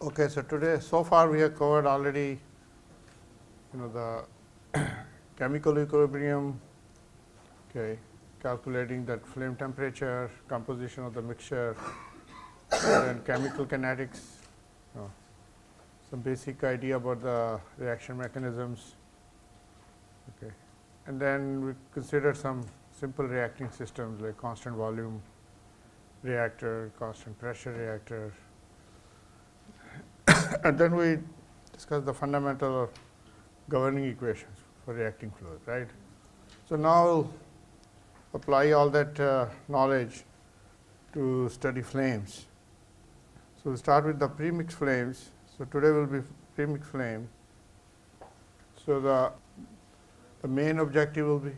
Okay, so today, so far we have covered already, the chemical equilibrium, okay, calculating that flame temperature, composition of the mixture, and then chemical kinetics, some basic idea about the reaction mechanisms, okay, and then we considered some simple reacting systems like constant volume reactor, constant pressure reactor. And then we discussed the fundamental governing equations for reacting fluid, right? So now we'll apply all that knowledge to study flames. So we'll start with the premixed flames. So today will be premixed flame. So the main objective will be,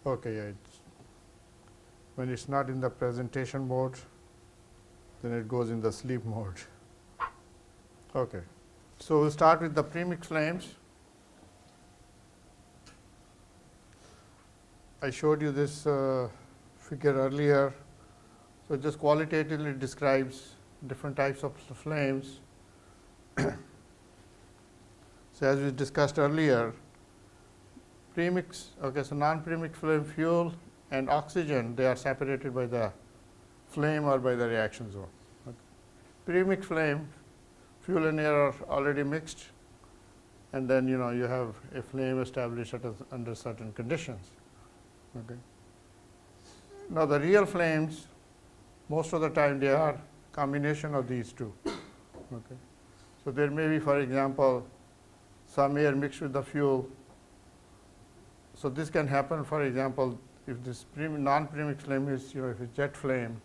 okay, yeah, when it's not in the presentation mode, then it goes in the sleep mode. Okay, so we'll start with the premixed flames. I showed you this figure earlier. So it just qualitatively describes different types of flames. So as we discussed earlier, premix, okay, so non-premixed flame, fuel and oxygen, they are separated by the flame or by the reaction zone. Okay. Premixed flame, fuel and air are already mixed, and then you have a flame established under certain conditions. Okay. Now the real flames, most of the time they are combination of these two. Okay. So there may be, for example, some air mixed with the fuel. So this can happen, for example, if this non-premixed flame is, if it's jet flame,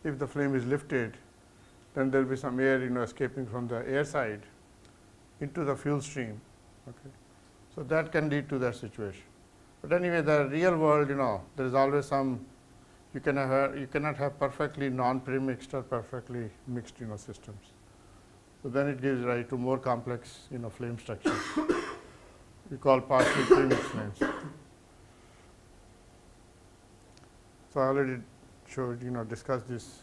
if the flame is lifted, then there will be some air, escaping from the air side into the fuel stream. Okay. So that can lead to that situation. But anyway, the real world, there is always some, you cannot have perfectly non-premixed or perfectly mixed, systems. So then it gives rise to more complex, flame structures. We call partially premixed flames. So I already showed, discussed these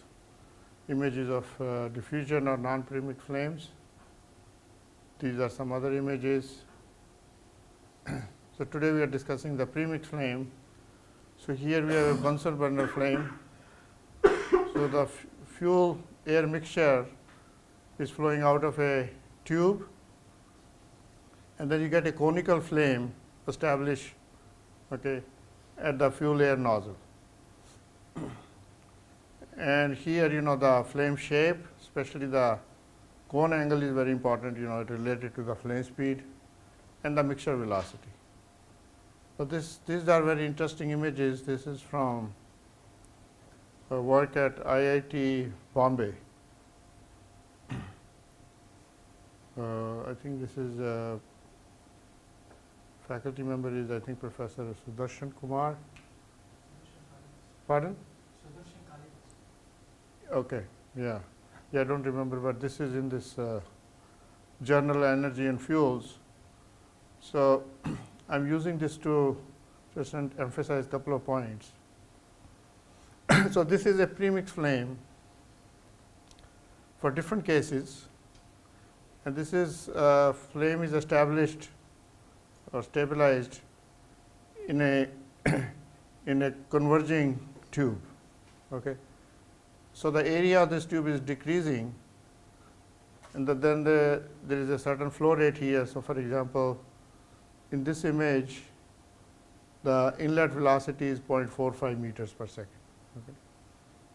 images of diffusion or non-premixed flames. These are some other images. So today we are discussing the premixed flame. So here we have a Bunsen burner flame. So the fuel air mixture is flowing out of a tube, and then you get a conical flame established, okay, at the fuel air nozzle. And here, the flame shape, especially the cone angle, is very important, related to the flame speed and the mixture velocity. So these are very interesting images. This is from work at IIT Bombay. I think this is faculty member is, I think, Professor Sudarshan Kumar. Pardon? Okay, yeah. I don't remember, but this is in this journal Energy and Fuels. So I'm using this to just emphasize a couple of points. So this is a premixed flame for different cases, and this is flame is established or stabilized in a in a converging tube. Okay. So the area of this tube is decreasing, and then there is a certain flow rate here. So for example, in this image, the inlet velocity is 0.45 meters per second, okay,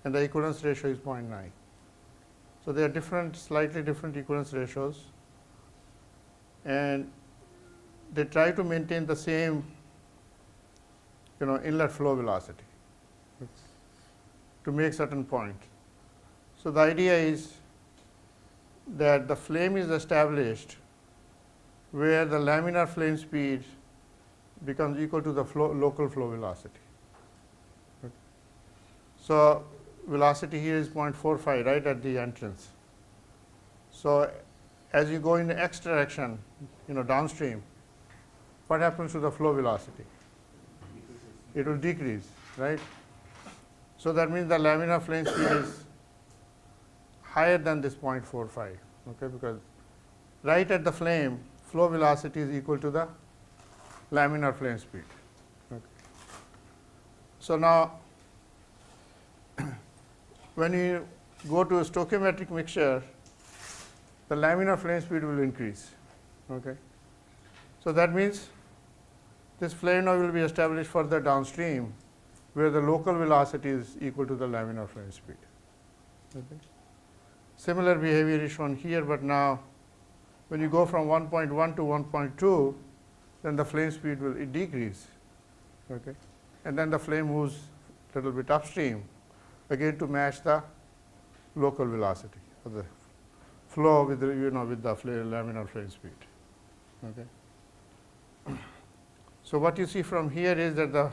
and the equivalence ratio is 0.9. So they are slightly different equivalence ratios, and they try to maintain the same, inlet flow velocity to make certain point. So the idea is that the flame is established where the laminar flame speed becomes equal to the local flow velocity. Okay. So velocity here is 0.45, right, at the entrance. So as you go in the X direction, downstream, what happens to the flow velocity? It will decrease, right? So that means the laminar flame speed is higher than this 0.45, okay, because right at the flame, flow velocity is equal to the laminar flame speed. Okay. So now, when you go to a stoichiometric mixture, the laminar flame speed will increase. Okay. So that means this flame now will be established further downstream, where the local velocity is equal to the laminar flame speed. Okay. Similar behavior is shown here, but now when you go from 1.1 to 1.2, then the flame speed will decrease. Okay. And then the flame moves a little bit upstream, again to match the local velocity of the flow with the, with the laminar flame speed. Okay. So what you see from here is that the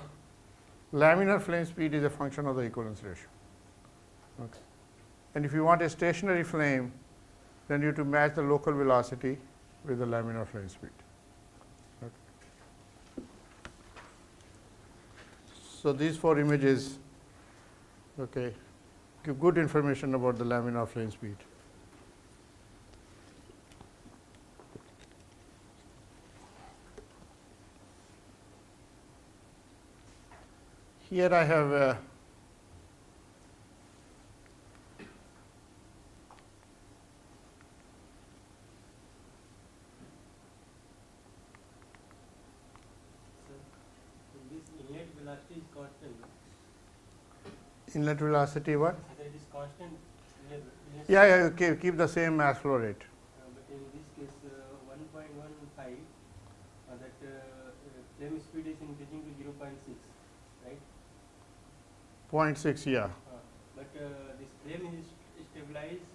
laminar flame speed is a function of the equivalence ratio. Okay. And if you want a stationary flame, then you have to match the local velocity with the laminar flame speed. Okay. So these 4 images, okay, give good information about the laminar flame speed. Here I have velocity is constant. Inlet velocity what? It is constant. Yeah, keep the same mass flow rate. But in this case, 1.15, that flame speed is increasing to 0.6, right? 0.6, yeah. But this flame is stabilized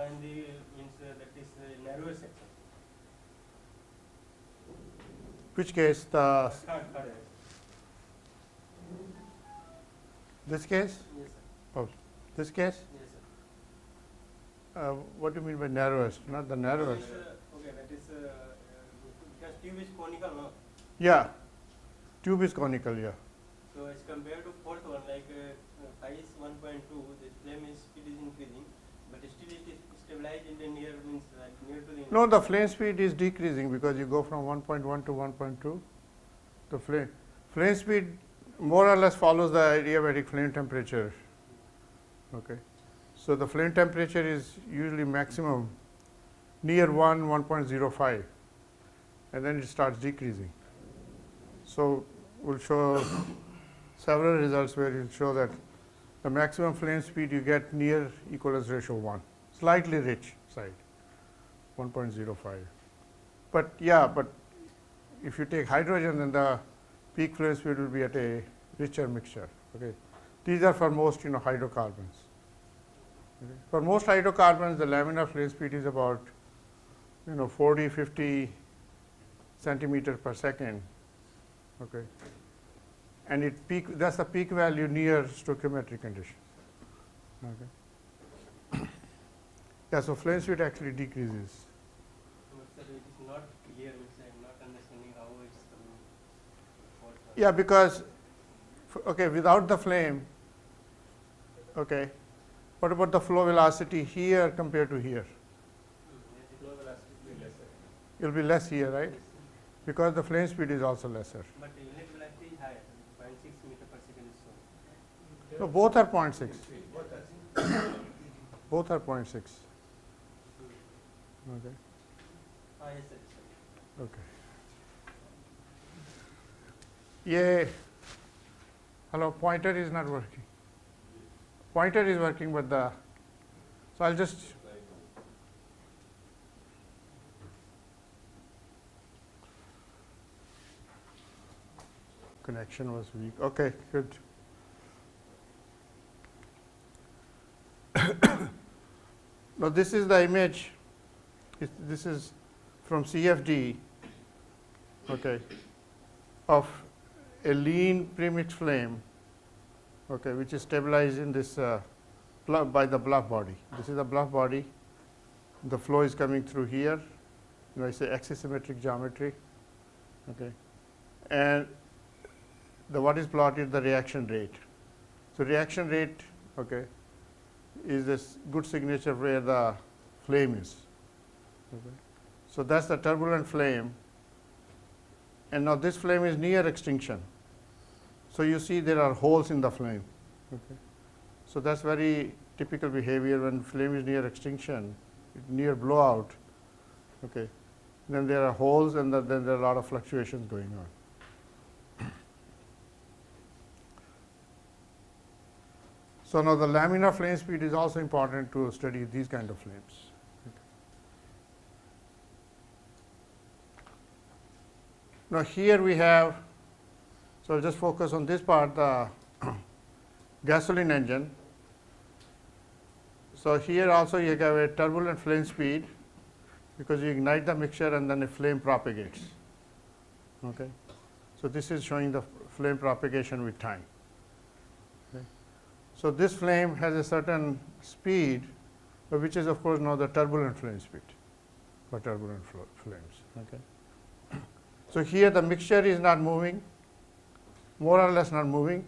in the means that is narrower section. Which case? The Third. this case? Yes, sir. Oh, this case? Yes, sir. What do you mean by narrowest? Not the narrowest. Okay, that is because tube is conical, no? Yeah, tube is conical, yeah. So as compared to fourth one, like phi is 1.2, the flame speed is increasing, but still it is stabilized in the near means near to the. No, the flame speed is decreasing because you go from 1.1 to 1.2. The flame speed more or less follows the adiabatic flame temperature. Okay. So the flame temperature is usually maximum near 1.05, and then it starts decreasing. So we'll show several results where you'll show that the maximum flame speed you get near equivalence ratio 1, slightly rich side, 1.05. But yeah, but if you take hydrogen, then the peak flame speed will be at a richer mixture. Okay. These are for most hydrocarbons. Okay. For most hydrocarbons, the laminar flame speed is about 40-50 centimeter per second. Okay. And that's the peak value near stoichiometric conditions. Okay. Yeah, so flame speed actually decreases. But sir, it is not clear, means I am not understanding how it is coming. Yeah, because okay, without the flame, okay, what about the flow velocity here compared to here? The flow velocity will be lesser. It will be less here, right? Because the flame speed is also lesser. But the inlet velocity is higher, 0.6 meter per second is so. No, both are 0.6. Both are 0.6. Okay. Yes, sir. Okay. Yeah. Hello, pointer is not working. Pointer is working, but so I'll just. Connection was weak. Okay, good. Now this is the image. This is from CFD. Okay, of a lean premixed flame. Okay, which is stabilized in this by the bluff body. This is the bluff body. The flow is coming through here. It's a axisymmetric geometry. Okay, and what is plotted the reaction rate. So reaction rate, okay, is this good signature where the flame is. Okay. So that's the turbulent flame, and now this flame is near extinction. So you see there are holes in the flame. Okay. So that's very typical behavior when flame is near extinction, near blowout. Okay. Then there are holes, and then there are a lot of fluctuations going on. So now the laminar flame speed is also important to study these kind of flames. Okay. Now here we have, so I'll just focus on this part, the gasoline engine. So here also you have a turbulent flame speed, because you ignite the mixture and then a flame propagates. Okay. So this is showing the flame propagation with time. Okay. So this flame has a certain speed, which is of course now the turbulent flame speed for turbulent flames. Okay. So here the mixture is not moving, more or less not moving,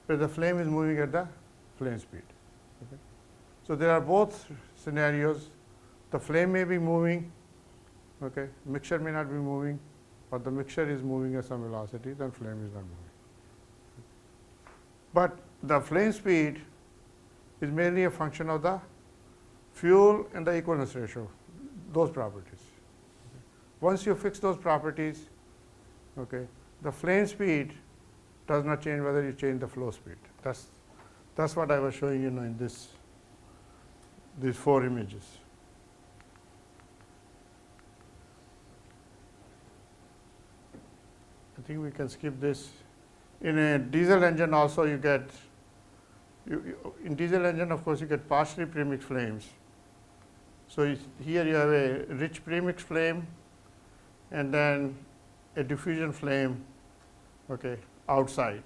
but the flame is moving at the flame speed. Okay. So there are both scenarios. The flame may be moving, okay, mixture may not be moving, or the mixture is moving at some velocity, then flame is not moving. But the flame speed is mainly a function of the fuel and the equivalence ratio, those properties. Okay. Once you fix those properties, okay, the flame speed does not change whether you change the flow speed. That's what I was showing you in these 4 images. I think we can skip this. In a diesel engine also you get, in diesel engine of course you get partially premixed flames. So here you have a rich premixed flame and then a diffusion flame, okay, outside.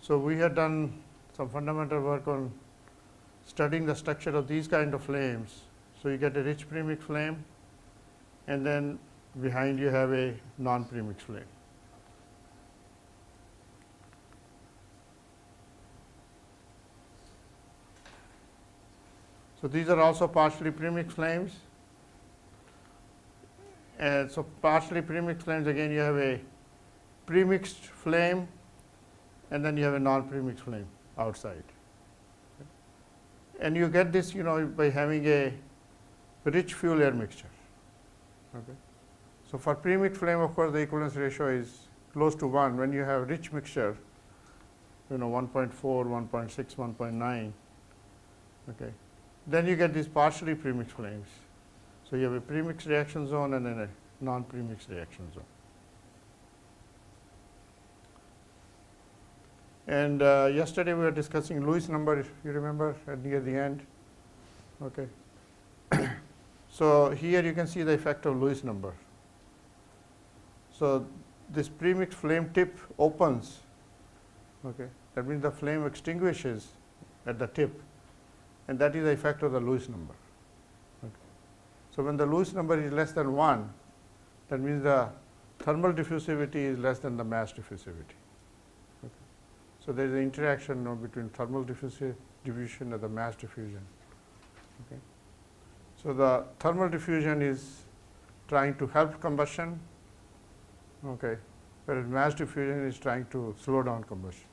So we had done some fundamental work on studying the structure of these kind of flames. So you get a rich premixed flame, and then behind you have a non-premixed flame. So these are also partially premixed flames. And so partially premixed flames, again you have a premixed flame, and then you have a non-premixed flame outside. And you get this, by having a rich fuel air mixture. Okay. So for premixed flame, of course, the equivalence ratio is close to 1. When you have rich mixture, 1.4, 1.6, 1.9, okay, then you get these partially premixed flames. So you have a premixed reaction zone and then a non-premixed reaction zone. And yesterday we were discussing Lewis number, if you remember, near the end. Okay. So here you can see the effect of Lewis number. So this premixed flame tip opens. Okay. That means the flame extinguishes at the tip, and that is the effect of the Lewis number. Okay. So when the Lewis number is less than 1, that means the thermal diffusivity is less than the mass diffusivity. Okay. So there is an interaction between thermal diffusion and the mass diffusion. Okay. So the thermal diffusion is trying to help combustion, okay, whereas mass diffusion is trying to slow down combustion.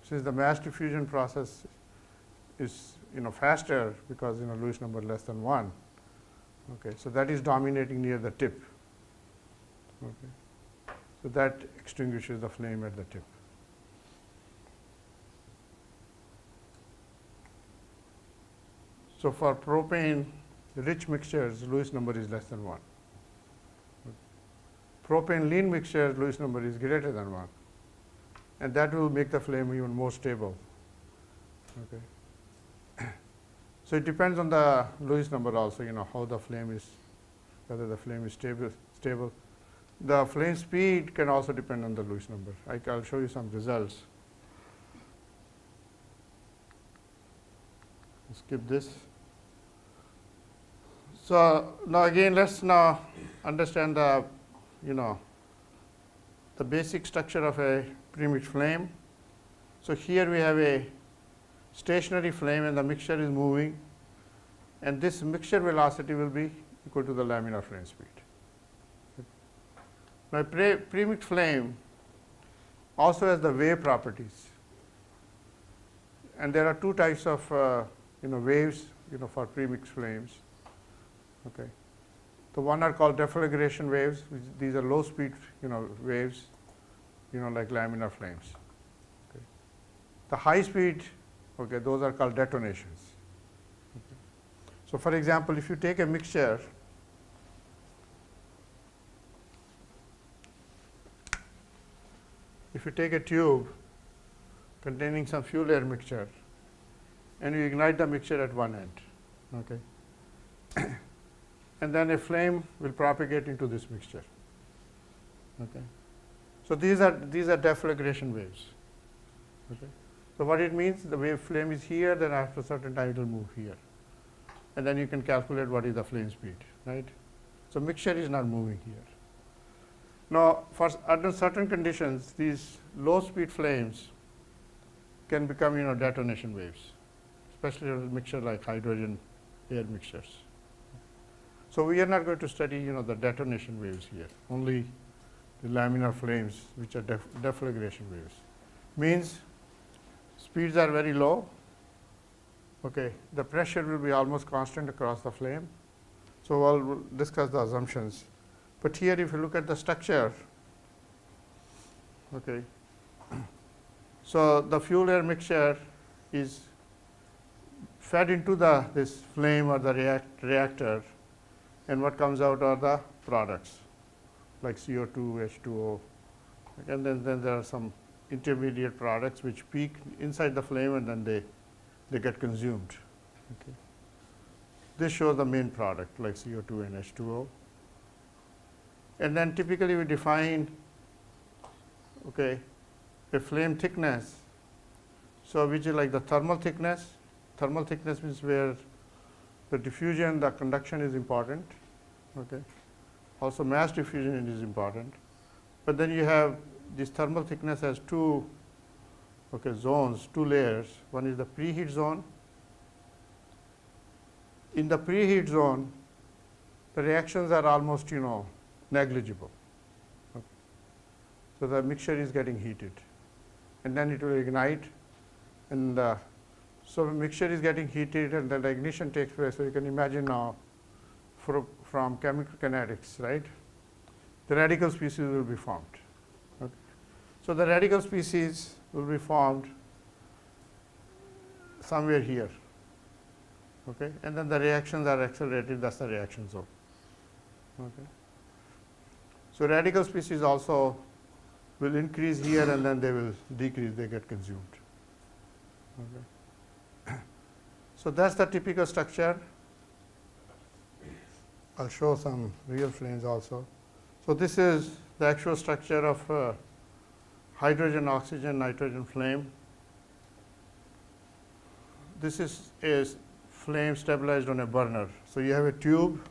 Since the mass diffusion process is faster because Lewis number less than 1, okay, so that is dominating near the tip. Okay. So that extinguishes the flame at the tip. So for propane rich mixtures, Lewis number is less than 1. Okay. Propane lean mixtures, Lewis number is greater than 1. And that will make the flame even more stable. Okay. So it depends on the Lewis number also, how the flame is, whether the flame is stable. The flame speed can also depend on the Lewis number. I'll show you some results. Skip this. So now again, let's now understand the, the basic structure of a premixed flame. So here we have a stationary flame and the mixture is moving, and this mixture velocity will be equal to the laminar flame speed. Now, premixed flame also has the wave properties, and there are two types of waves for premixed flames. Okay, the one are called deflagration waves. These are low speed waves, like laminar flames. Okay. The high speed, okay, those are called detonations. Okay. So, for example, if you take a mixture, if you take a tube containing some fuel air mixture and you ignite the mixture at one end, okay, and then a flame will propagate into this mixture. Okay. So these are deflagration waves. Okay. So what it means, the wave flame is here, then after a certain time it will move here, and then you can calculate what is the flame speed, right? So mixture is not moving here. Now, under certain conditions, these low speed flames can become detonation waves, especially in a mixture like hydrogen air mixtures. So we are not going to study the detonation waves here, only the laminar flames, which are deflagration waves. Means speeds are very low. Okay, the pressure will be almost constant across the flame. So we'll discuss the assumptions. But here, if you look at the structure, okay, so the fuel air mixture is fed into this flame or the reactor, and what comes out are the products like CO2, H2O, and then there are some intermediate products which peak inside the flame and then they get consumed. Okay. This shows the main product like CO2 and H2O. And then typically we define, okay, a flame thickness, so which is like the thermal thickness. Thermal thickness means where the diffusion, the conduction is important. Okay. Also mass diffusion is important. But then you have this thermal thickness has two zones, two layers. One is the preheat zone. In the preheat zone, the reactions are almost negligible. Okay. So the mixture is getting heated, and then it will ignite, and so the mixture is getting heated, and then the ignition takes place. So you can imagine now, from chemical kinetics, right? The radical species will be formed. Okay. So the radical species will be formed somewhere here. Okay, and then the reactions are accelerated. That's the reaction zone. Okay. So radical species also will increase here, and then they will decrease. They get consumed. Okay. So that's the typical structure. I'll show some real flames also. So this is the actual structure of hydrogen, oxygen, nitrogen flame. This is a flame stabilized on a burner. So you have a tube,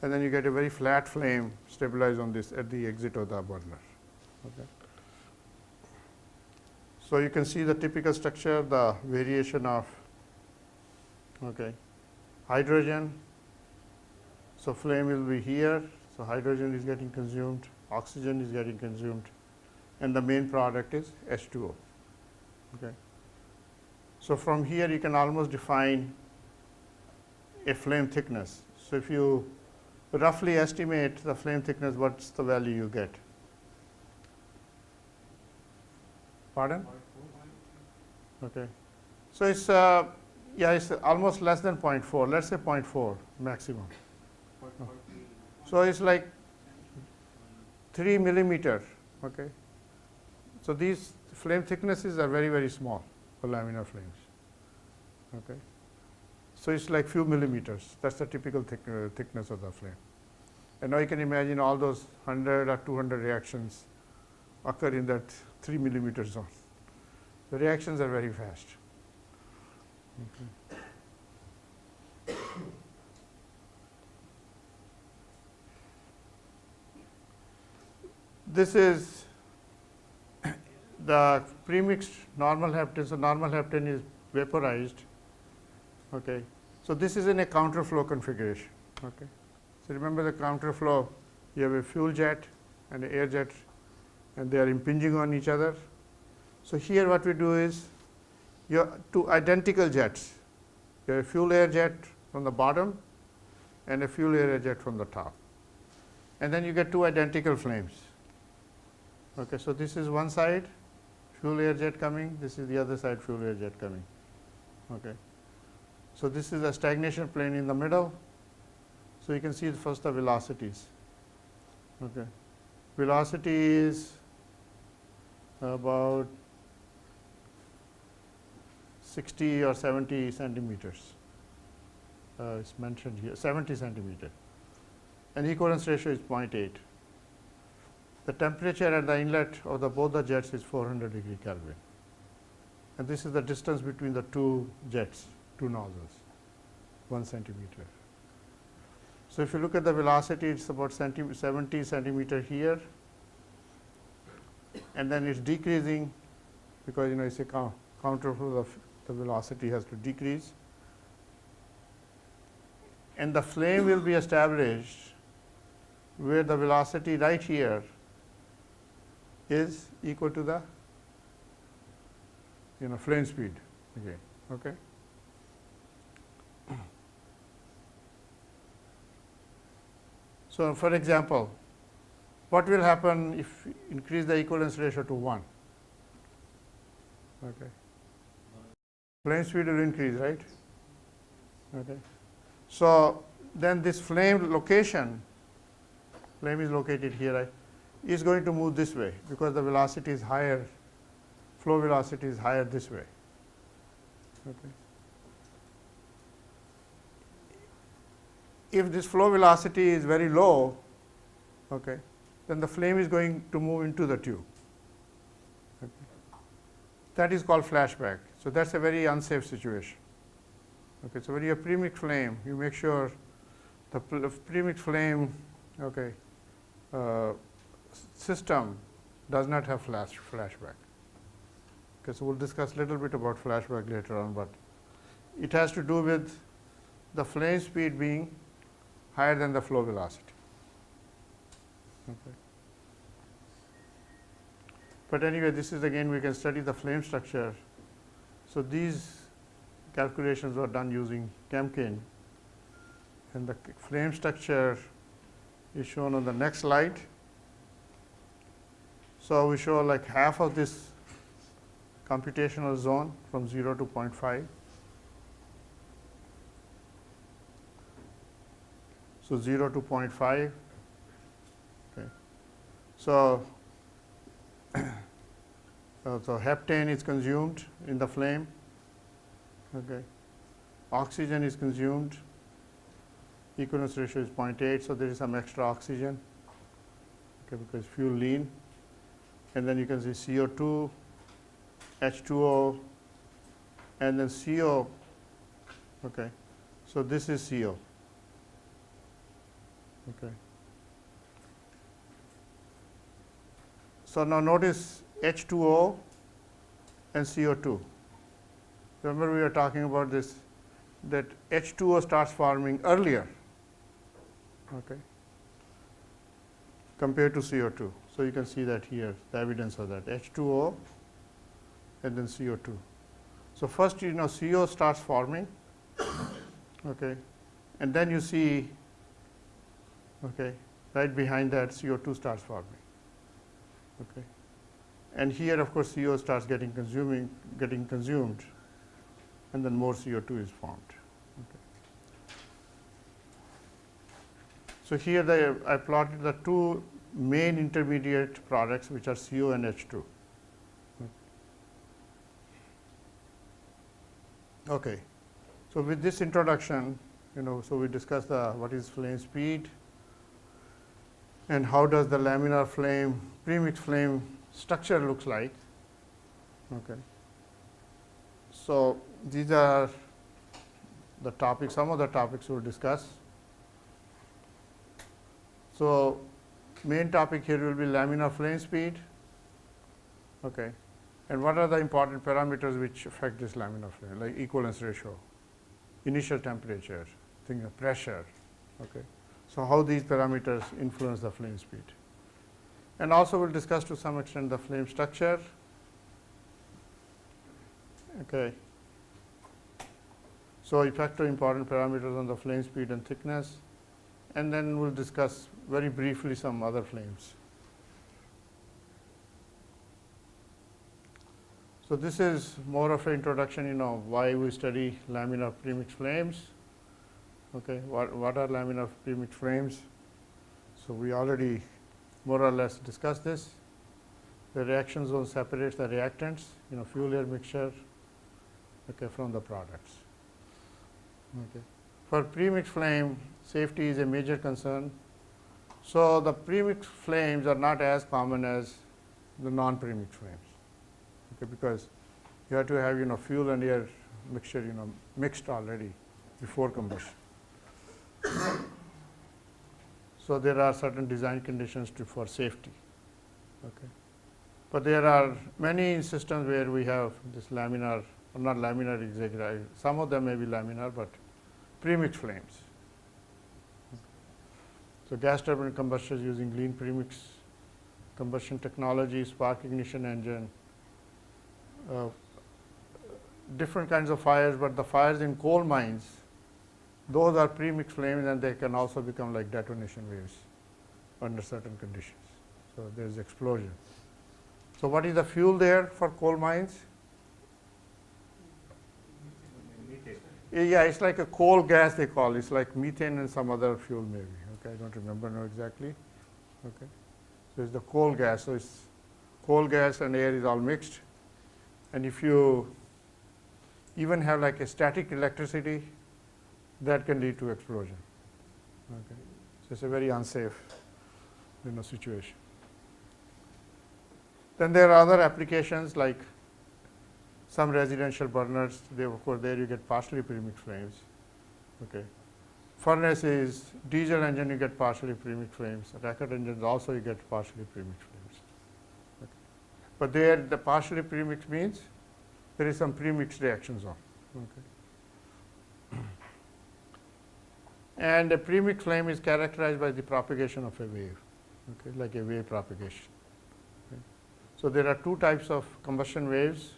and then you get a very flat flame stabilized on this at the exit of the burner. Okay. So you can see the typical structure, the variation of hydrogen. So flame will be here. So hydrogen is getting consumed, oxygen is getting consumed, and the main product is H2O. Okay. So from here you can almost define a flame thickness. So if you roughly estimate the flame thickness, what's the value you get? Pardon? Okay. So it's it's almost less than 0.4. Let's say 0.4 maximum. So it's like 3 millimeter. Okay. So these flame thicknesses are very, very small for laminar flames. Okay. So it's like few millimeters. That's the typical thickness of the flame. And now you can imagine all those 100 or 200 reactions occur in that 3 millimeter zone. The reactions are very fast. Okay. This is the premixed normal heptane, so normal heptane is vaporized. Okay. So this is in a counterflow configuration. Okay. So remember the counterflow, you have a fuel jet and an air jet, and they are impinging on each other. So here what we do is, you have two identical jets. You have a fuel air jet from the bottom and a fuel air jet from the top. And then you get two identical flames. Okay, so this is one side, fuel air jet coming, this is the other side, fuel air jet coming. Okay. So this is a stagnation plane in the middle. So you can see first the velocities. Okay. Velocity is about 60 or 70 centimeters. It's mentioned here, 70 centimeter. And equivalence ratio is 0.8. The temperature at the inlet of both the jets is 400 degree Kelvin. And this is the distance between the two jets, two nozzles, 1 centimeter. So if you look at the velocity, it's about 70 centimeter here, and then it's decreasing because it's a counterflow, the velocity has to decrease. And the flame will be established where the velocity right here is equal to the flame speed again. Okay. So for example, what will happen if you increase the equivalence ratio to 1? Okay. Flame speed will increase, right? Okay. So then this flame location, flame is located here, right, is going to move this way because the velocity is higher, flow velocity is higher this way. Okay. If this flow velocity is very low, okay, then the flame is going to move into the tube. Okay. That is called flashback. So that's a very unsafe situation. Okay, so when you have premixed flame, you make sure the premixed flame, okay, system does not have flashback. Okay, so we'll discuss a little bit about flashback later on, but it has to do with the flame speed being higher than the flow velocity. Okay. But anyway, this is again, we can study the flame structure. So these calculations were done using Chemkin, and the flame structure is shown on the next slide. So we show like half of this computational zone from 0 to 0.5. So 0 to 0.5. Okay. So so heptane is consumed in the flame. Okay. Oxygen is consumed. Equivalence ratio is 0.8, so there is some extra oxygen, okay, because fuel lean. And then you can see CO2, H2O, and then CO. Okay. So this is CO. Okay. So now notice H2O and CO2. Remember we were talking about this, that H2O starts forming earlier, okay, compared to CO2. So you can see that here, the evidence of that, H2O and then CO2. So first, CO starts forming, okay, and then you see, okay, right behind that CO2 starts forming, okay. And here, of course, CO starts getting consumed, and then more CO2 is formed. Okay. So here I plotted the two main intermediate products, which are CO and H2. Okay. So with this introduction, so we discussed what is flame speed and how does the laminar flame, premixed flame structure looks like. Okay. So these are the topics, some of the topics we'll discuss. So main topic here will be laminar flame speed. Okay. And what are the important parameters which affect this laminar flame, like equivalence ratio, initial temperature, thing of pressure. Okay. So how these parameters influence the flame speed. And also we'll discuss to some extent the flame structure. Okay. So effective important parameters on the flame speed and thickness. And then we'll discuss very briefly some other flames. So this is more of an introduction, why we study laminar premixed flames. Okay, what are laminar premixed flames? So we already more or less discussed this. The reaction zone separates the reactants, fuel air mixture, okay, from the products. Okay. For premixed flame, safety is a major concern. So the premixed flames are not as common as the non-premixed flames. Okay, because you have to have fuel and air mixture mixed already before combustion. So there are certain design conditions for safety. Okay. But there are many systems where we have this laminar, or not laminar exactly, some of them may be laminar, but premixed flames. So gas turbine combustors using lean premix combustion technology, spark ignition engine, different kinds of fires, but the fires in coal mines, those are premixed flames, and they can also become like detonation waves under certain conditions. So there is explosion. So what is the fuel there for coal mines? Yeah, it's like a coal gas they call it. It's like methane and some other fuel maybe. Okay, I don't remember now exactly. Okay, so it's the coal gas. So it's coal gas and air is all mixed. And if you even have like a static electricity, that can lead to explosion. Okay, so it's a very unsafe, situation. Then there are other applications like some residential burners. Of course, there you get partially premixed flames. Okay, furnace is diesel engine, you get partially premixed flames. Rocket engines also you get partially premixed flames. Okay. But there, the partially premixed means there is some premixed reaction zone. Okay. And a premixed flame is characterized by the propagation of a wave, okay, like a wave propagation. Okay. So there are two types of combustion waves,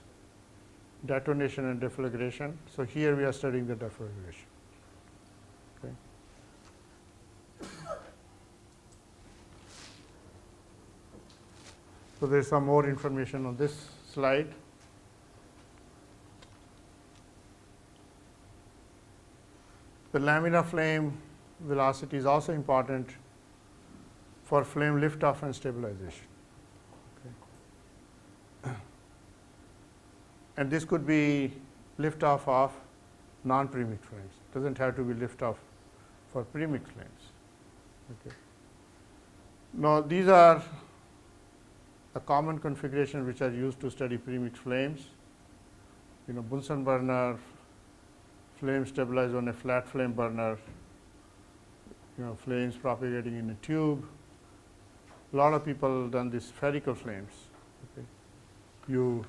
detonation and deflagration. So here we are studying the deflagration. Okay. So there is some more information on this slide. The laminar flame velocity is also important for flame liftoff and stabilization. Okay. And this could be liftoff of non-premixed flames. It doesn't have to be liftoff for premixed flames. Okay. Now these are the common configurations which are used to study premixed flames. Bunsen burner, flame stabilized on a flat flame burner, flames propagating in a tube. A lot of people done these spherical flames. Okay. You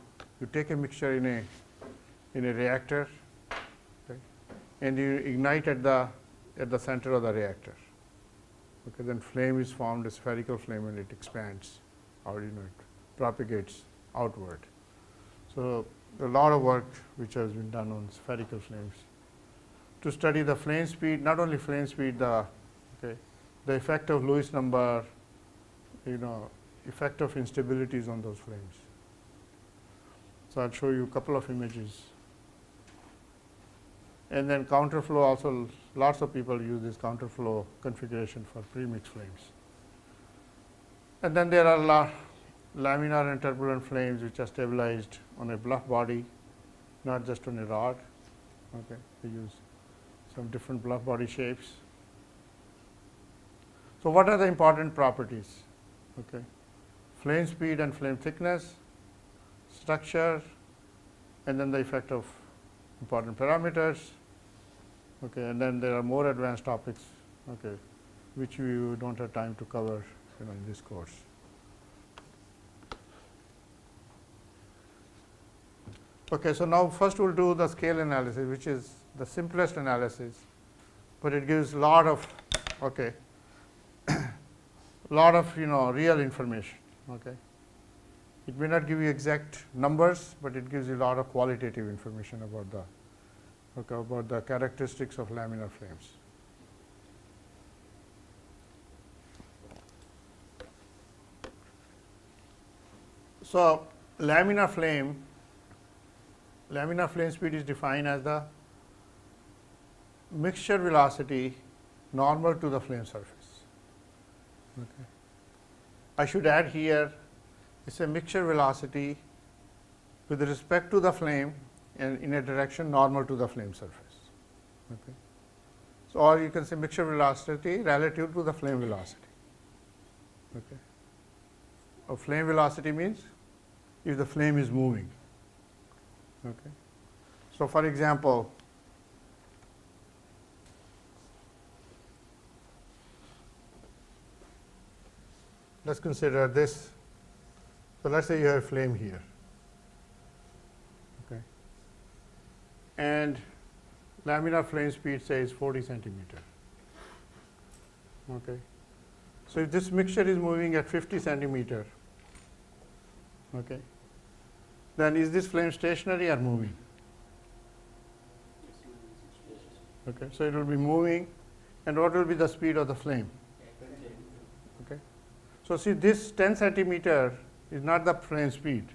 take a mixture in a reactor, okay, and you ignite at the center of the reactor. Okay, then flame is formed, a spherical flame, and it expands, or it propagates outward. So a lot of work which has been done on spherical flames to study the flame speed, not only flame speed, the effect of Lewis number, effect of instabilities on those flames. So I'll show you a couple of images. And then counterflow also, lots of people use this counterflow configuration for premixed flames. And then there are laminar and turbulent flames which are stabilized on a bluff body, not just on a rod. Okay, they use some different bluff body shapes. So what are the important properties? Okay, flame speed and flame thickness, structure, and then the effect of important parameters. Okay, and then there are more advanced topics, okay, which we don't have time to cover, in this course. Okay, so now first we'll do the scale analysis, which is the simplest analysis, but it gives a lot of, okay, lot of real information. Okay, it may not give you exact numbers, but it gives you a lot of qualitative information about the characteristics of laminar flames. So laminar flame speed is defined as the mixture velocity normal to the flame surface. Okay. I should add here, it's a mixture velocity with respect to the flame and in a direction normal to the flame surface. Okay. So, or you can say mixture velocity relative to the flame velocity. Okay. A flame velocity means if the flame is moving. Okay. So, for example, let's consider this. So, let's say you have a flame here. Okay. And laminar flame speed says 40 centimeter. Okay. So, if this mixture is moving at 50 centimeter, okay, then is this flame stationary or moving? Okay, so it will be moving, and what will be the speed of the flame? Okay, so see, this 10 centimeter is not the flame speed.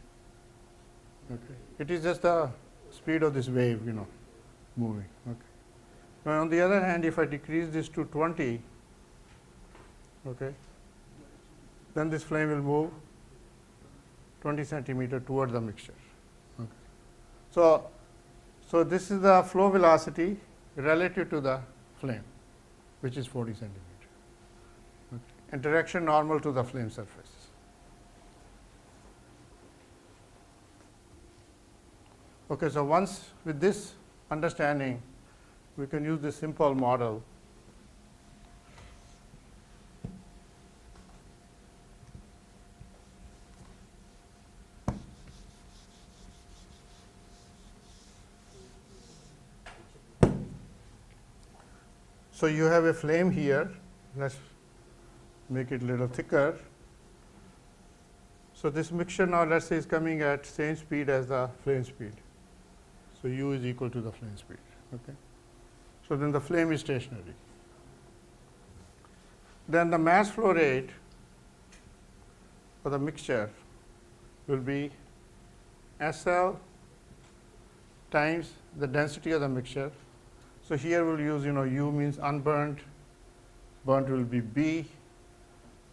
Okay, it is just the speed of this wave, moving. Okay. Now, on the other hand, if I decrease this to 20, okay, then this flame will move 20 centimeter toward the mixture. Okay. So this is the flow velocity relative to the flame, which is 40 centimeter, okay, and direction normal to the flame surface. Okay, so once with this understanding, we can use this simple model. So you have a flame here. Let's make it a little thicker. So this mixture now, let's say, is coming at same speed as the flame speed. So U is equal to the flame speed. Okay. So then the flame is stationary. Then the mass flow rate for the mixture will be SL times the density of the mixture. So here we'll use, U means unburnt, burnt will be B,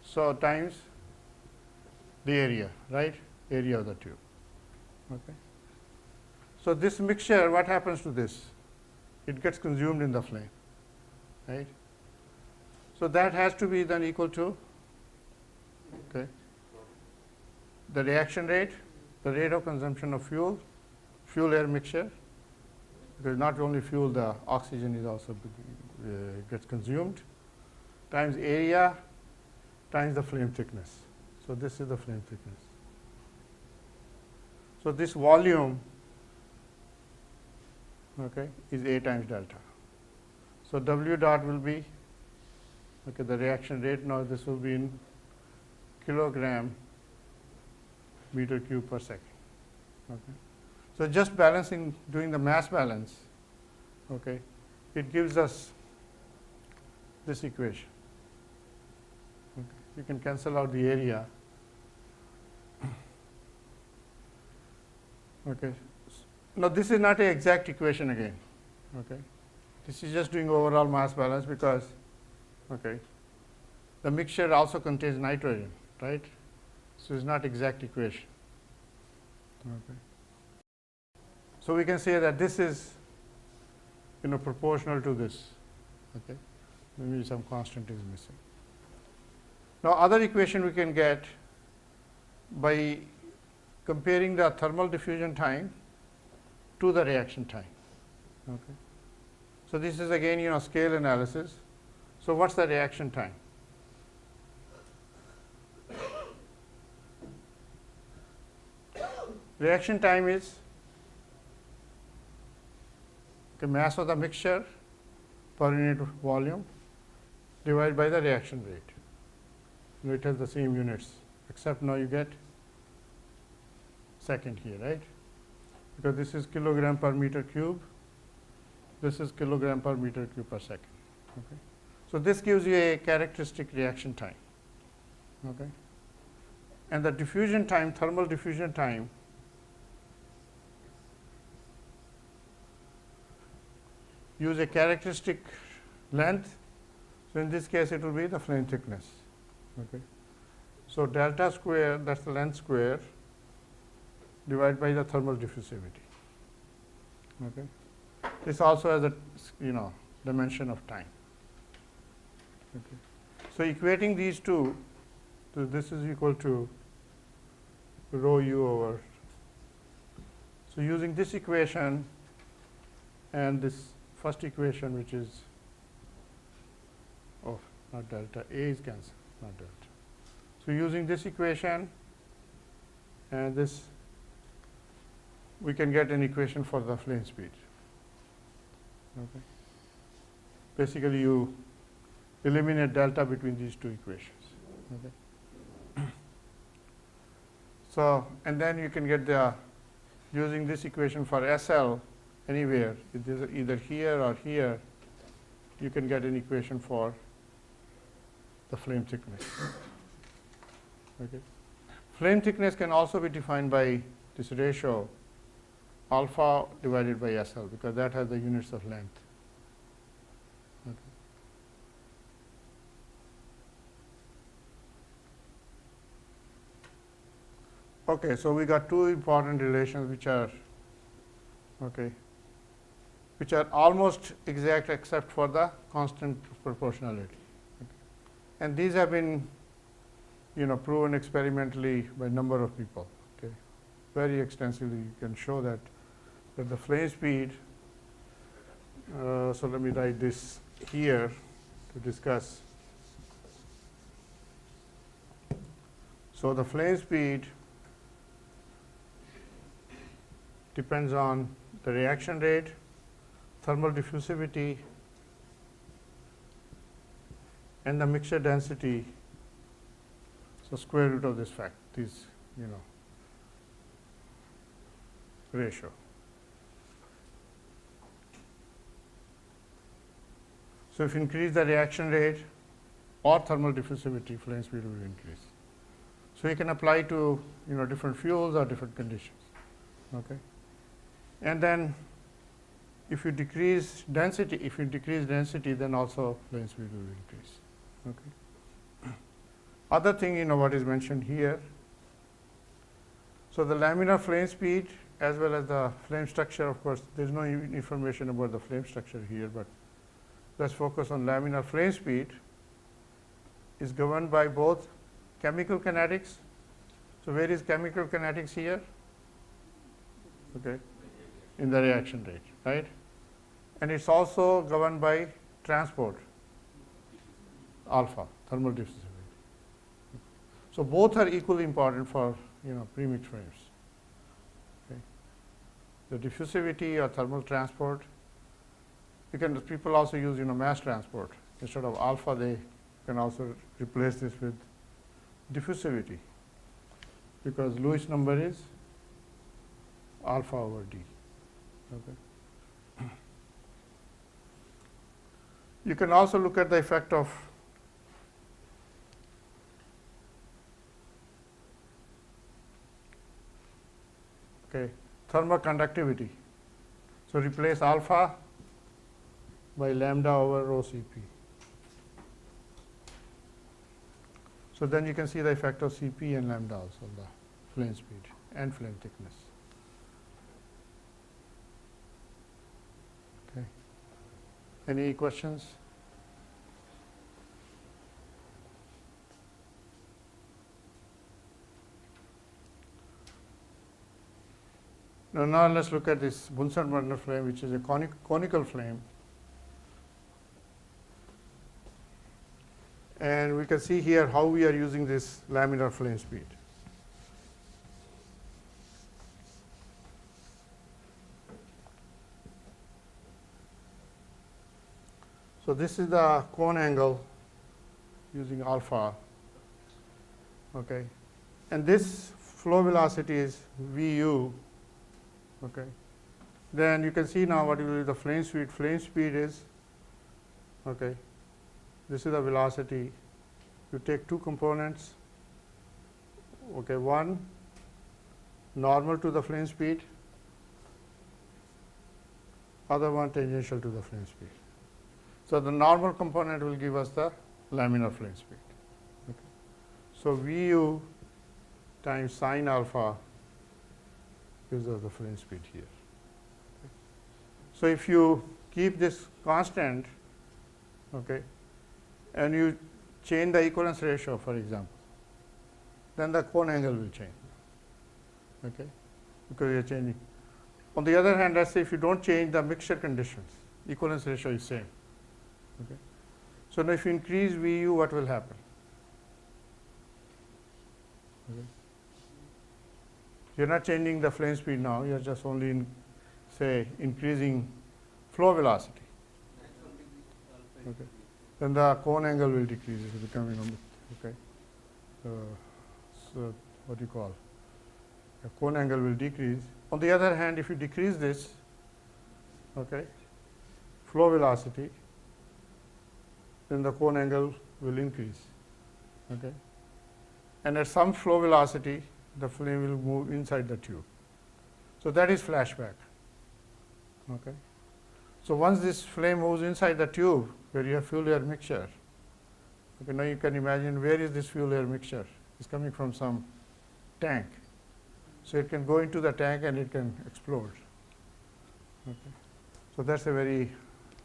so times the area, right? Area of the tube. Okay. So this mixture, what happens to this? It gets consumed in the flame, right? So that has to be then equal to, okay, the reaction rate, the rate of consumption of fuel air mixture, because not only fuel, the oxygen is also gets consumed, times area times the flame thickness. So this is the flame thickness. So this volume, okay, is A times delta. So W dot will be, okay, the reaction rate. Now this will be in kilogram meter cube per second. Okay. So just balancing, doing the mass balance, okay, it gives us this equation. Okay. You can cancel out the area. Okay. Now this is not an exact equation again. Okay. This is just doing overall mass balance because, okay, the mixture also contains nitrogen, right? So it's not exact equation. Okay. So we can say that this is, proportional to this. Okay, maybe some constant is missing. Now, other equation we can get by comparing the thermal diffusion time to the reaction time. Okay. So this is again, scale analysis. So what's the reaction time? Reaction time is Okay, mass of the mixture per unit volume divided by the reaction rate. It has the same units, except now you get second here, right? Because this is kilogram per meter cube, this is kilogram per meter cube per second. Okay. So this gives you a characteristic reaction time. Okay. And the diffusion time, thermal diffusion time, use a characteristic length. So in this case, it will be the flame thickness. Okay. So delta square, that's the length square, divided by the thermal diffusivity. Okay. This also has a dimension of time. Okay. So equating these two, so this is equal to rho u over. So using this equation and this first equation, which is not delta, A is cancelled, not delta. So using this equation and this, we can get an equation for the flame speed. Okay. Basically, you eliminate delta between these two equations. Okay. So, and then you can get the, using this equation for SL anywhere, it is either here or here, you can get an equation for the flame thickness. Okay. Flame thickness can also be defined by this ratio alpha divided by SL, because that has the units of length. Okay. Okay, so we got two important relations which are almost exact except for the constant proportionality. Okay. And these have been proven experimentally by a number of people. Okay. Very extensively, you can show that the flame speed, so let me write this here to discuss. So the flame speed depends on the reaction rate, thermal diffusivity, and the mixture density. So square root of this fact, this ratio. So if you increase the reaction rate or thermal diffusivity, flame speed will increase. So you can apply to different fuels or different conditions. Okay. And then if you decrease density, then also flame speed will increase. Okay. Other thing, what is mentioned here. So the laminar flame speed as well as the flame structure, of course, there is no information about the flame structure here, but let's focus on laminar flame speed, is governed by both chemical kinetics. So where is chemical kinetics here? Okay. In the reaction rate, right? And it's also governed by transport, alpha, thermal diffusivity. So both are equally important for premixed frames. Okay. The diffusivity or thermal transport. People also use mass transport. Instead of alpha, they can also replace this with diffusivity, because Lewis number is alpha over D. Okay. You can also look at the effect of thermal conductivity. So replace alpha by lambda over rho Cp. So then you can see the effect of Cp and lambda also, the flame speed and flame thickness. Okay. Any questions? Now let's look at this Bunsen burner flame, which is a conical flame. And we can see here how we are using this laminar flame speed. So this is the cone angle using alpha, okay, and this flow velocity is VU, okay. Then you can see now what will be the flame speed. Flame speed is, okay, this is the velocity. You take two components, okay, one normal to the flame speed, other one tangential to the flame speed. So the normal component will give us the laminar flame speed. Okay. So VU times sine alpha gives us the flame speed here. Okay. So if you keep this constant, okay, and you change the equivalence ratio, for example, then the cone angle will change, okay, because you are changing. On the other hand, let's say if you don't change the mixture conditions, equivalence ratio is same. Okay. So now if you increase VU, what will happen? Okay. You're not changing the flame speed now, you're just only say increasing flow velocity. Okay. Then the cone angle will decrease, it will become, okay. So what do you call? The cone angle will decrease. On the other hand, if you decrease this, okay, flow velocity, then the cone angle will increase, okay. And at some flow velocity, the flame will move inside the tube. So that is flashback, okay. So once this flame moves inside the tube where you have fuel air mixture, okay, now you can imagine where is this fuel air mixture? It's coming from some tank. So it can go into the tank and it can explode. Okay. So that's a very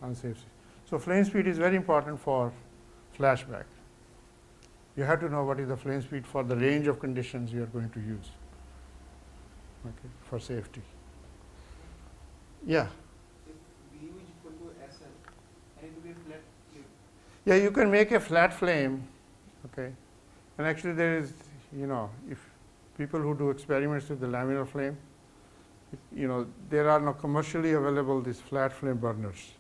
unsafe. So flame speed is very important for flashback. You have to know what is the flame speed for the range of conditions you are going to use, okay, for safety. Yeah. If VU is equal to SL, and it will be a flat flame. Yeah, you can make a flat flame, okay. And actually there is, if people who do experiments with the laminar flame, there are now commercially available these flat flame burners,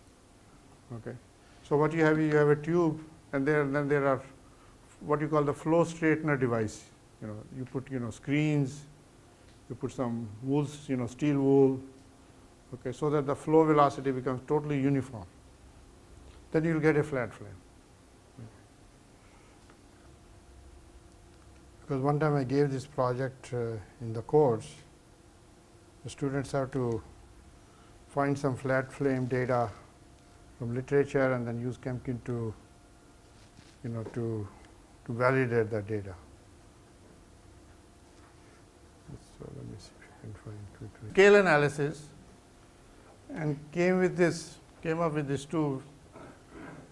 okay. So what you have a tube, and then there are what you call the flow straightener device. You put screens, you put some wools, steel wool, okay, so that the flow velocity becomes totally uniform. Then you'll get a flat flame. Because one time I gave this project in the course, the students have to find some flat flame data from literature and then use Chemkin to validate that data. So let me see if I can find quickly. Scale analysis, and came up with these two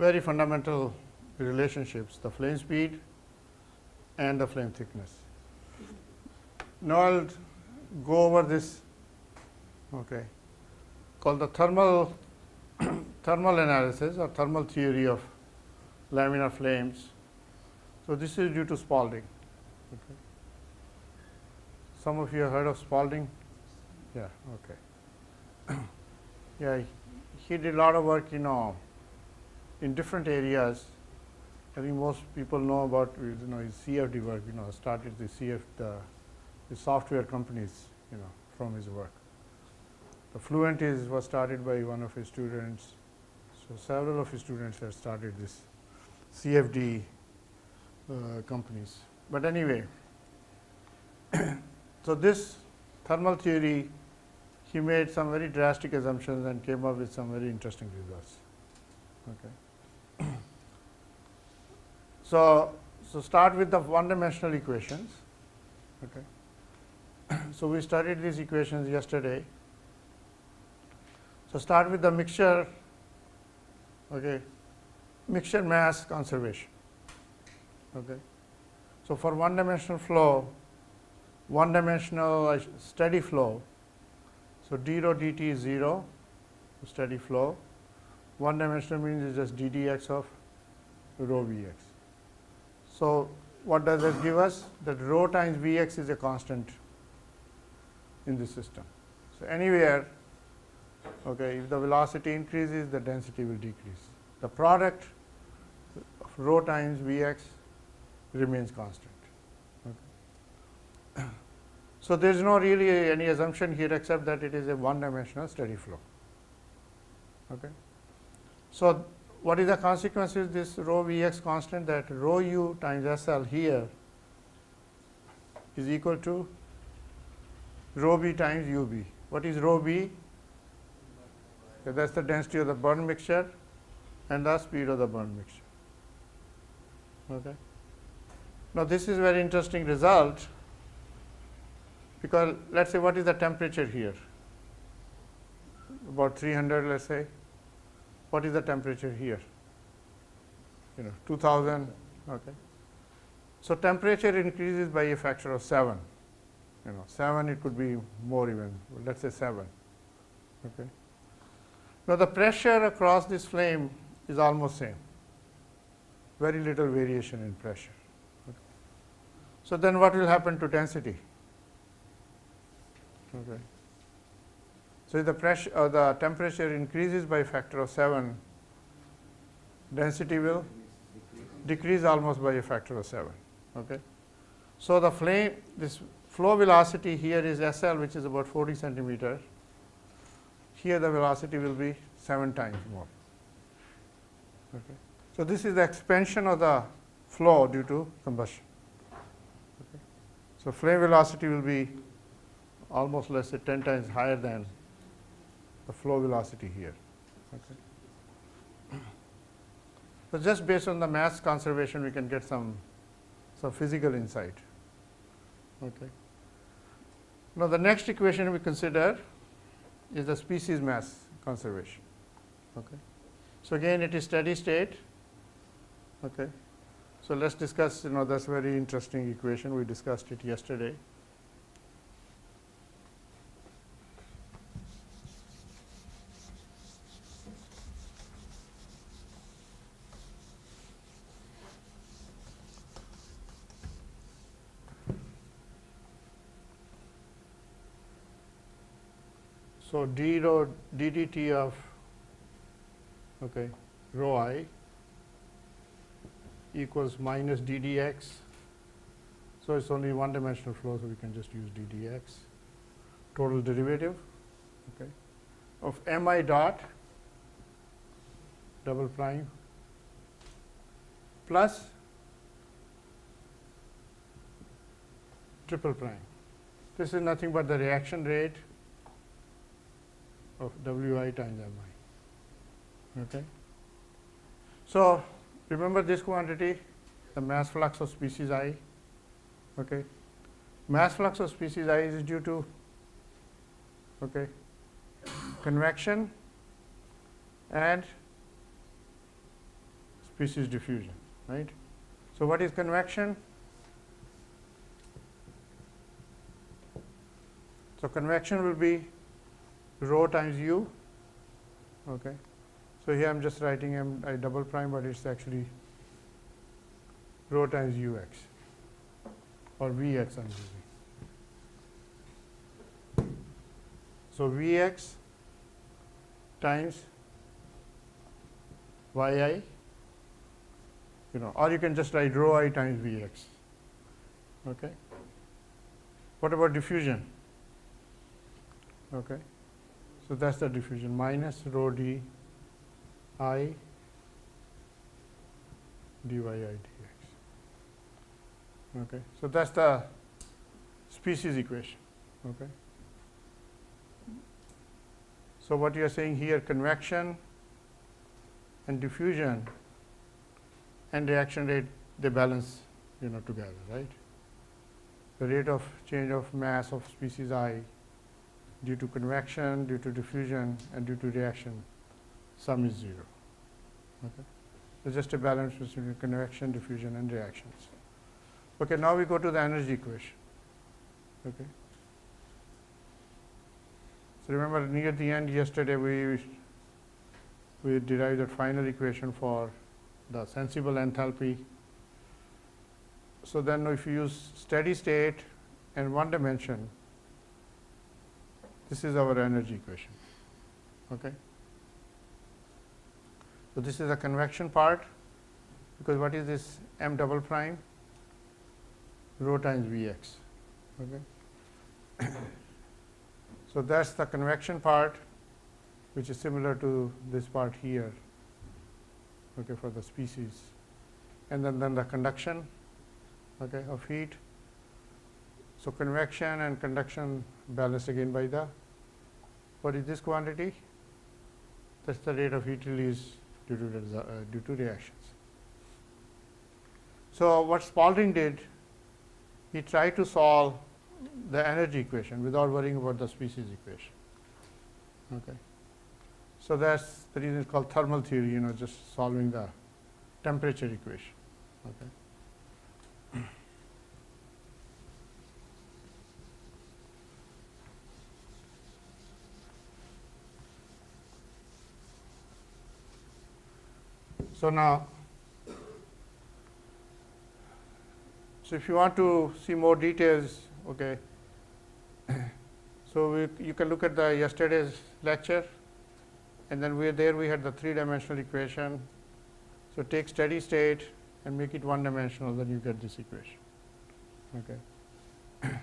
very fundamental relationships: the flame speed and the flame thickness. Now I'll go over this, okay, called the thermal analysis or thermal theory of laminar flames. So this is due to Spalding. Okay. Some of you have heard of Spalding? Yeah, okay. Yeah, he did a lot of work, in different areas. I think most people know about his CFD work. Started the software companies, from his work. The Fluent was started by one of his students. So several of his students have started this CFD companies. But anyway, so this thermal theory, he made some very drastic assumptions and came up with some very interesting results. Okay. So start with the one-dimensional equations. Okay. So we studied these equations yesterday. So start with the mixture, okay, mixture mass conservation. Okay. So for one-dimensional flow, one-dimensional steady flow, so d rho dt is 0, steady flow. One-dimensional means it's just ddx of rho vx. So what does that give us? That rho times vx is a constant in the system. So anywhere, okay, if the velocity increases, the density will decrease. the product of rho times Vx remains constant. Okay. So there is no really any assumption here except that it is a one-dimensional steady flow. Okay. So what is the consequence of this rho Vx constant? That rho u times SL here is equal to rho b times ub. What is rho b? Okay, that's the density of the burn mixture and the speed of the burn mixture. Okay. Now this is a very interesting result, because let's say what is the temperature here? About 300, let's say. What is the temperature here? 2000. Okay. So temperature increases by a factor of 7. 7, it could be more even. Let's say 7. Okay. Now the pressure across this flame is almost same. Very little variation in pressure. Okay. So then what will happen to density? Okay. So if the pressure or the temperature increases by a factor of 7, density will decrease almost by a factor of 7. Okay. So the flame, this flow velocity here is SL, which is about 40 centimeter. Here the velocity will be 7 times more. Okay. So this is the expansion of the flow due to combustion. Okay. So flame velocity will be almost, let's say, 10 times higher than the flow velocity here. Okay. So just based on the mass conservation, we can get some physical insight. Okay. Now the next equation we consider is the species mass conservation. Okay. So again, it is steady state. Okay. So let's discuss. That's a very interesting equation. We discussed it yesterday. So d rho ddt of rho I equals minus ddx. So it's only one-dimensional flow, so we can just use ddx. Total derivative of mi dot double prime plus triple prime. This is nothing but the reaction rate of Wi times mi. Okay. So remember this quantity, the mass flux of species I. Okay. Mass flux of species I is due to convection and species diffusion, right? So what is convection? So convection will be rho times u. Okay. So here I'm just writing I double prime, but it's actually rho times ux or Vx I'm using. So Vx times Yi, or you can just write rho I times Vx. Okay. What about diffusion? Okay. So that's the diffusion, minus rho d I dyi dx. Okay. So that's the species equation. Okay. So what you are saying here, convection and diffusion and reaction rate, they balance together, right? The rate of change of mass of species I due to convection, due to diffusion, and due to reaction, sum is 0. Okay. So just a balance between convection, diffusion, and reactions. Okay, now we go to the energy equation. Okay. So remember, near the end yesterday we derived the final equation for the sensible enthalpy. So then if you use steady state and one dimension, this is our energy equation. Okay. So this is the convection part, because what is this m double prime? Rho times Vx. Okay. So that's the convection part, which is similar to this part here, okay, for the species. And then the conduction, okay, of heat. So convection and conduction balanced again by the, what is this quantity? That's the rate of heat release due to reactions. So what Spalding did, he tried to solve the energy equation without worrying about the species equation. Okay. So that's the reason it's called thermal theory, just solving the temperature equation. Okay. So now, so if you want to see more details, okay, so you can look at the yesterday's lecture, and then we had the three-dimensional equation. So take steady state and make it one-dimensional, then you get this equation. Okay.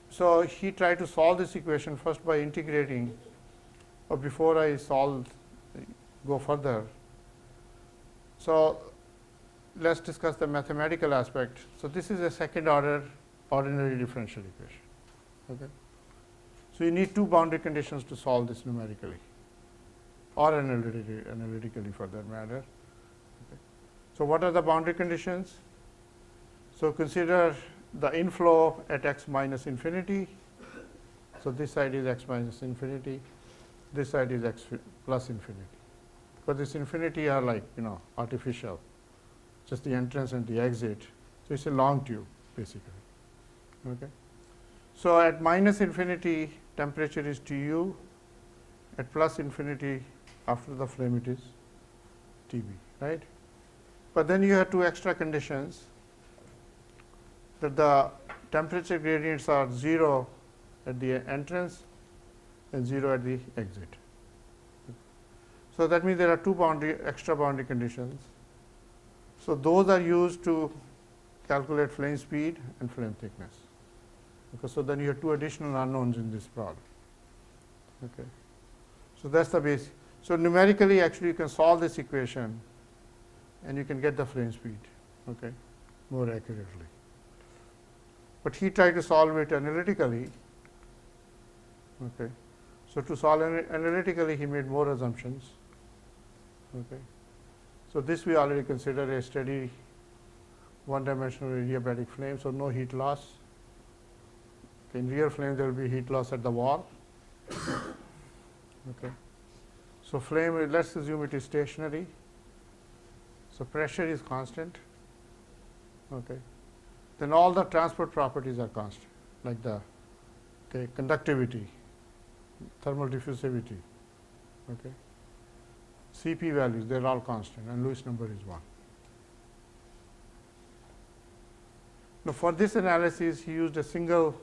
So he tried to solve this equation first by integrating, or before I go further. So let's discuss the mathematical aspect. So this is a second order ordinary differential equation. Okay. So you need two boundary conditions to solve this numerically, or analytically for that matter. Okay. So what are the boundary conditions? So consider the inflow at x minus infinity. So this side is x minus infinity, this side is x plus infinity. Because this infinity are like, artificial, just the entrance and the exit. So it's a long tube, basically. Okay. So at minus infinity, temperature is Tu. At plus infinity, after the flame, it is Tb, right? But then you have two extra conditions, that the temperature gradients are 0 at the entrance and 0 at the exit. So that means there are two extra boundary conditions. So those are used to calculate flame speed and flame thickness. Okay, so then you have two additional unknowns in this problem. Okay. So that's the base. So numerically, actually, you can solve this equation, and you can get the flame speed, okay, more accurately. But he tried to solve it analytically. Okay. So to solve analytically, he made more assumptions. Okay. So this we already consider a steady one-dimensional adiabatic flame, so no heat loss. Okay. In real flame, there will be heat loss at the wall. Okay. So flame, let's assume it is stationary. So pressure is constant. Okay. Then all the transport properties are constant, like the conductivity, thermal diffusivity. Okay. Cp values, they're all constant, and Lewis number is 1. Now for this analysis, he used a single,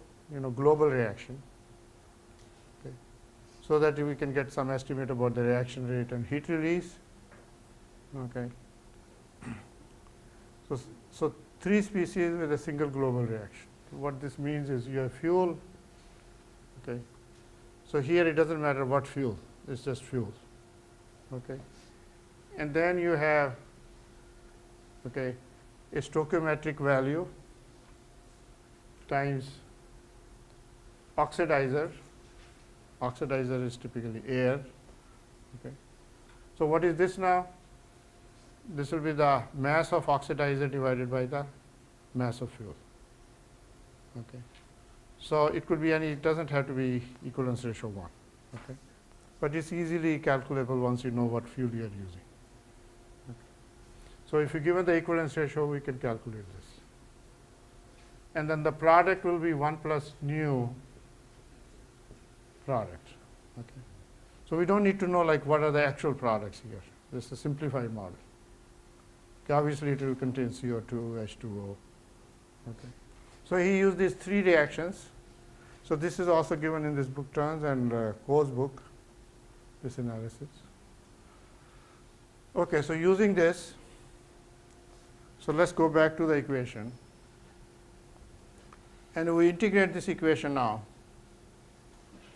global reaction, okay, so that we can get some estimate about the reaction rate and heat release. Okay. So three species with a single global reaction. What this means is you have fuel. Okay. So here it doesn't matter what fuel, it's just fuel. Okay. And then you have, okay, a stoichiometric value times oxidizer. Oxidizer is typically air. Okay. So what is this now? This will be the mass of oxidizer divided by the mass of fuel. Okay. So it could be it doesn't have to be equivalence ratio 1. Okay. But it's easily calculable once you know what fuel you are using. Okay. So if you given the equivalence ratio, we can calculate this. And then the product will be 1 plus nu product. Okay. So we don't need to know what are the actual products here. This is a simplified model. Okay. Obviously, it will contain CO2, H2O. Okay. So he used these three reactions. So this is also given in this book terms and Coe's book, this analysis. Okay, so using this, so let's go back to the equation. And we integrate this equation now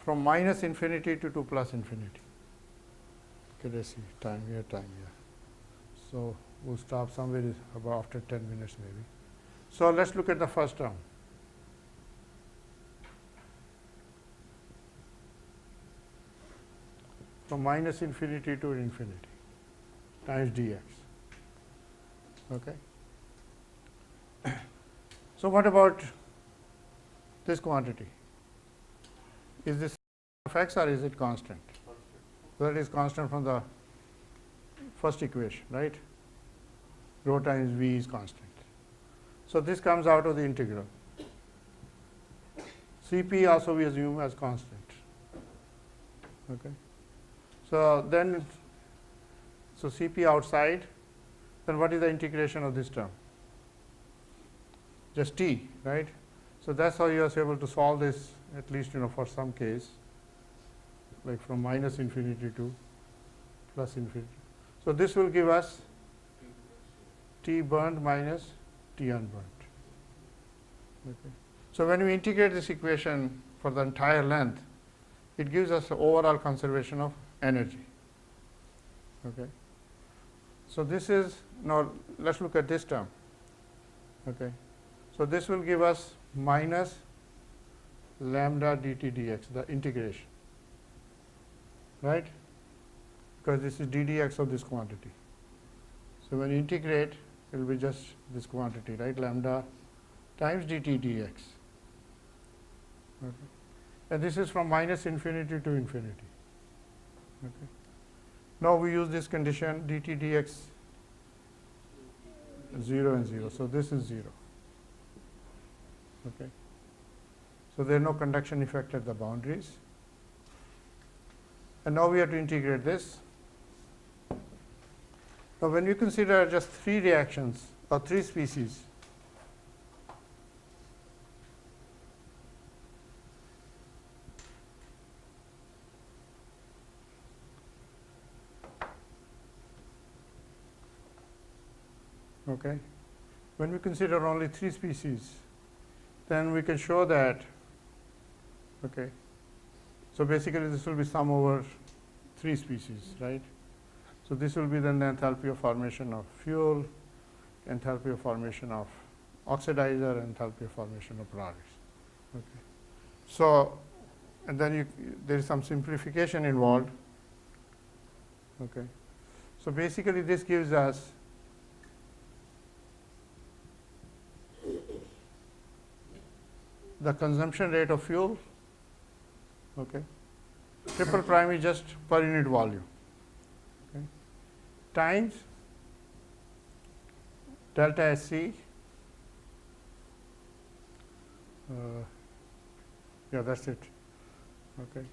from minus infinity to plus infinity. Okay, let's see, time here. So we'll stop somewhere about after 10 minutes maybe. So let's look at the first term. From minus infinity to infinity times dx. Okay. So what about this quantity? Is this of x or is it constant? So that is constant from the first equation, right? Rho times v is constant. So this comes out of the integral. Cp also we assume as constant. Okay. So then, so Cp outside, then what is the integration of this term? Just t, right? So that's how you are able to solve this, at least for some case, like from minus infinity to plus infinity. So this will give us T burned minus T unburned. Okay. So when we integrate this equation for the entire length, it gives us the overall conservation of energy. Okay. So this is, now let's look at this term. Okay. So this will give us minus lambda dt dx, the integration, right? Because this is ddx of this quantity. So when you integrate, it will be just this quantity, right? Lambda times dt dx. Okay. And this is from minus infinity to infinity. Okay. Now we use this condition dt dx 0 and 0. So this is 0. Okay. So there is no conduction effect at the boundaries. And now we have to integrate this. Now when we consider just 3 reactions or 3 species, okay, when we consider only 3 species, then we can show that, okay, so basically this will be sum over 3 species, right? So this will be then the enthalpy of formation of fuel, enthalpy of formation of oxidizer, and enthalpy of formation of products. Okay. So, and then there is some simplification involved. Okay. So basically this gives us the consumption rate of fuel, okay. Triple prime is just per unit volume, okay, times delta SC, yeah, that's it, okay.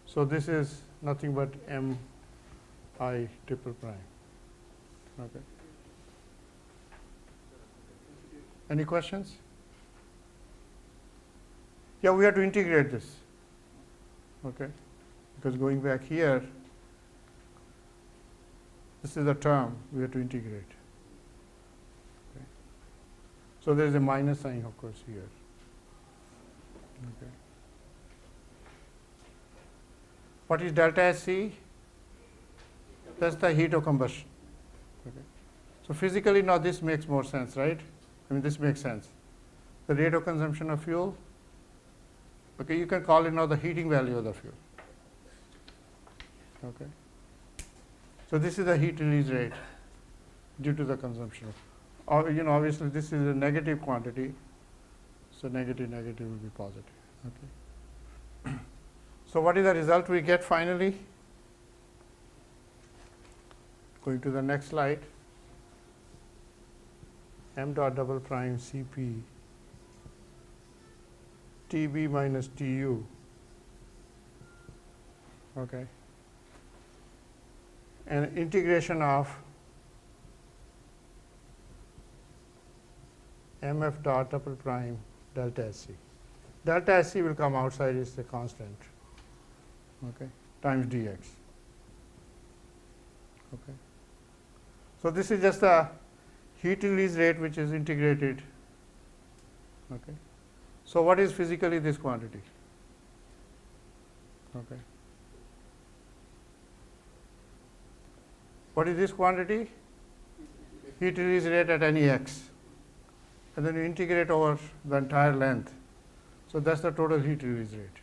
So this is nothing but MI triple prime, okay. Any questions? Yeah, we have to integrate this, okay, because going back here, this is a term we have to integrate. Okay. So there is a minus sign, of course, here. Okay. What is delta SC? That's the heat of combustion. Okay. So physically now this makes more sense, right? I mean this makes sense. The rate of consumption of fuel. Okay, you can call it now the heating value of the fuel. Okay. So this is the heat release rate due to the consumption. Obviously this is a negative quantity, so negative will be positive. Okay. So what is the result we get finally? Going to the next slide. M dot double prime Cp Tb minus Tu, okay, and integration of Mf dot double prime delta Sc. Delta Sc will come outside, is the constant, okay, times dx. Okay. So this is just the heat release rate which is integrated. Okay. So what is physically this quantity? Okay. What is this quantity? Heat release rate at any x. And then you integrate over the entire length. So that's the total heat release rate.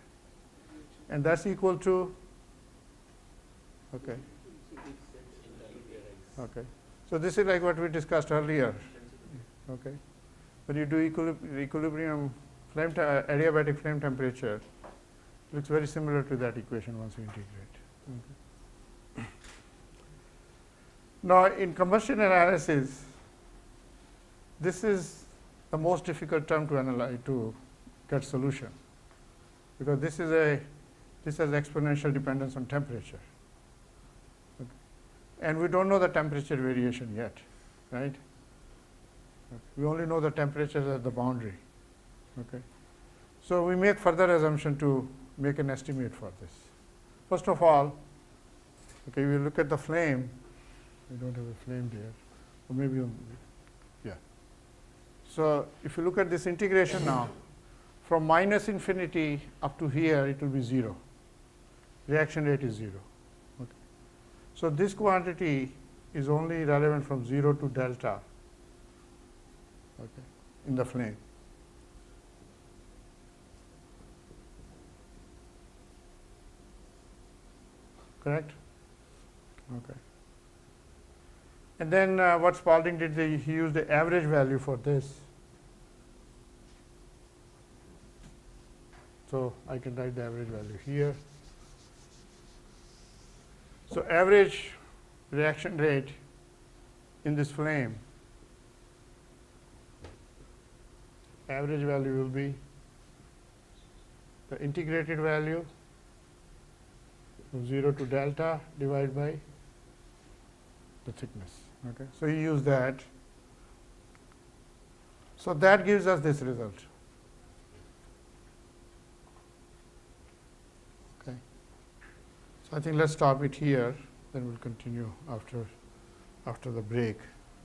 And that's equal to, okay. Okay. So this is like what we discussed earlier. Okay. When you do equilibrium flame adiabatic flame temperature, it looks very similar to that equation once you integrate. Okay. Now in combustion analysis, this is the most difficult term to analyze, to get solution, because this has exponential dependence on temperature. Okay. And we don't know the temperature variation yet, right? Okay. We only know the temperatures at the boundary. Okay. So we make further assumption to make an estimate for this. First of all, okay, we look at the flame. We don't have a flame there, or maybe yeah. So if you look at this integration now, from minus infinity up to here, it will be 0. Reaction rate is 0. Okay. So this quantity is only relevant from 0 to delta, okay, in the flame. Correct? Okay. And then what Spalding did, he used the average value for this. So I can write the average value here. So average reaction rate in this flame, average value will be the integrated value from 0 to delta divided by the thickness. Okay. So you use that. So that gives us this result. Okay. So I think let's stop it here, then we'll continue after the break.